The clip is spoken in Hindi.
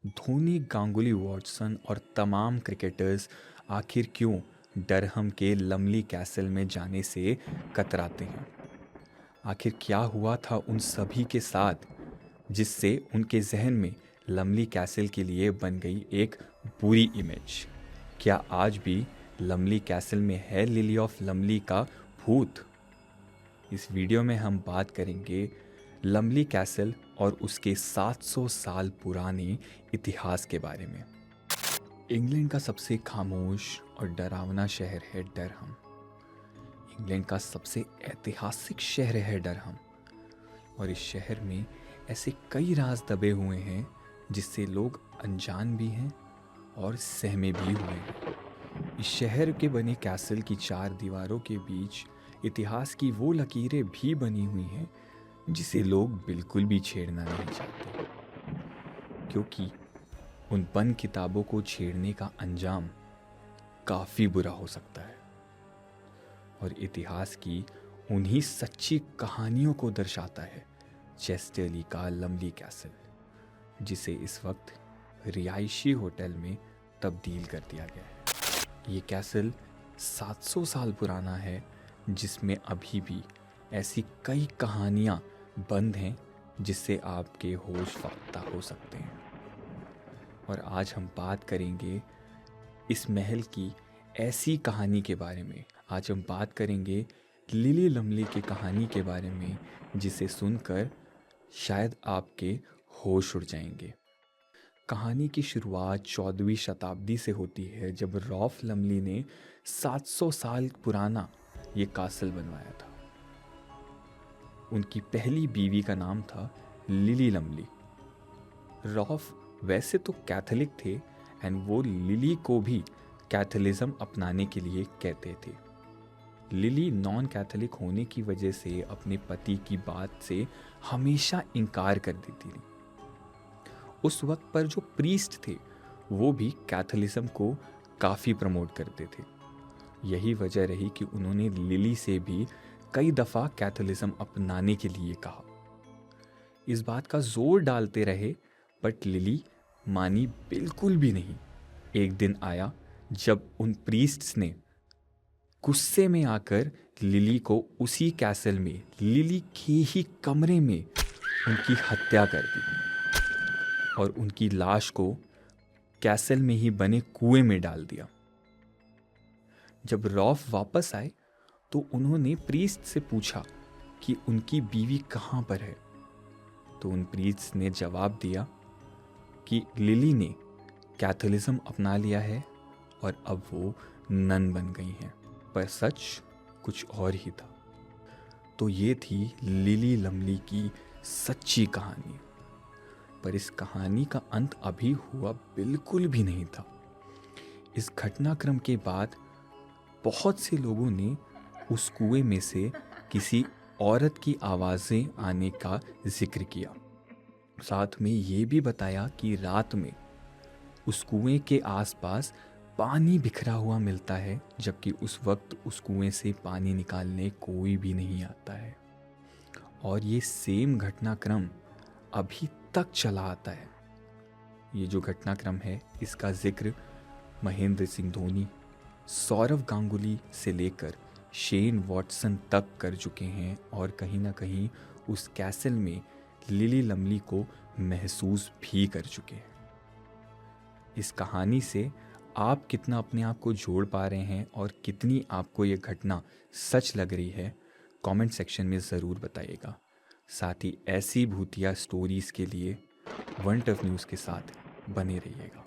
धोनी, गांगुली, वॉटसन और तमाम क्रिकेटर्स आखिर क्यों डरहम के लमली कैसल में जाने से कतराते हैं? आखिर क्या हुआ था उन सभी के साथ जिससे उनके जहन में लमली कैसल के लिए बन गई एक बुरी इमेज? क्या आज भी लमली कैसल में है लिली ऑफ लमली का भूत? इस वीडियो में हम बात करेंगे लमली कैसल और उसके 700 साल पुराने इतिहास के बारे में। इंग्लैंड का सबसे खामोश और डरावना शहर है डरहम। इंग्लैंड का सबसे ऐतिहासिक शहर है डरहम, और इस शहर में ऐसे कई राज दबे हुए हैं जिससे लोग अनजान भी हैं और सहमे भी हुए हैं। इस शहर के बने कैसल की 4 दीवारों के बीच इतिहास की वो लकीरें भी बनी हुई हैं जिसे लोग बिल्कुल भी छेड़ना नहीं चाहते, क्योंकि उन बंद किताबों को छेड़ने का अंजाम काफ़ी बुरा हो सकता है। और इतिहास की उन्हीं सच्ची कहानियों को दर्शाता है चेस्टरली का लमली कैसल, जिसे इस वक्त रिहायशी होटल में तब्दील कर दिया गया है। ये कैसल 700 साल पुराना है, जिसमें अभी भी ऐसी कई कहानियाँ बंद हैं जिससे आपके होश फाख्ता हो सकते हैं। और आज हम बात करेंगे इस महल की ऐसी कहानी के बारे में। आज हम बात करेंगे लिली लमली की कहानी के बारे में, जिसे सुनकर शायद आपके होश उड़ जाएंगे। कहानी की शुरुआत 14वीं शताब्दी से होती है, जब रॉल्फ लमली ने 700 साल पुराना ये कासल बनवाया था। उनकी पहली बीवी का नाम था लिली लमली। रॉल्फ वैसे तो कैथोलिक थे एंड वो लिली को भी कैथोलिज्म अपनाने के लिए कहते थे। लिली नॉन कैथोलिक होने की वजह से अपने पति की बात से हमेशा इनकार कर देती थी। उस वक्त पर जो प्रीस्ट थे वो भी कैथोलिज्म को काफ़ी प्रमोट करते थे। यही वजह रही कि उन्होंने लिली से भी कई दफ़ा कैथोलिज्म अपनाने के लिए कहा। इस बात का जोर डालते रहे, बट लिली मानी बिल्कुल भी नहीं। एक दिन आया जब उन प्रीस्ट्स ने गुस्से में आकर लिली को उसी कैसल में, लिली के ही कमरे में उनकी हत्या कर दी और उनकी लाश को कैसल में ही बने कुएं में डाल दिया। जब रॉल्फ वापस आए तो उन्होंने प्रीस्ट से पूछा कि उनकी बीवी कहाँ पर है। तो उन प्रीस्ट ने जवाब दिया कि लिली ने कैथोलिज्म अपना लिया है और अब वो नन बन गई हैं। पर सच कुछ और ही था। तो ये थी लिली लमली की सच्ची कहानी। पर इस कहानी का अंत अभी हुआ बिल्कुल भी नहीं था। इस घटनाक्रम के बाद बहुत से लोगों ने उस कुएं में से किसी औरत की आवाज़ें आने का जिक्र किया। साथ में ये भी बताया कि रात में उस कुएं के आसपास पानी बिखरा हुआ मिलता है, जबकि उस वक्त उस कुएं से पानी निकालने कोई भी नहीं आता है। और ये सेम घटनाक्रम अभी तक चला आता है। ये जो घटनाक्रम है इसका जिक्र महेंद्र सिंह धोनी, सौरव गांगुली से लेकर शेन वॉटसन तक कर चुके हैं और कहीं ना कहीं उस कैसल में लिली लमली को महसूस भी कर चुके हैं। इस कहानी से आप कितना अपने आप को जोड़ पा रहे हैं और कितनी आपको ये घटना सच लग रही है, कमेंट सेक्शन में ज़रूर बताइएगा। साथ ही ऐसी भूतिया स्टोरीज़ के लिए वन टफ न्यूज़ के साथ बने रहिएगा।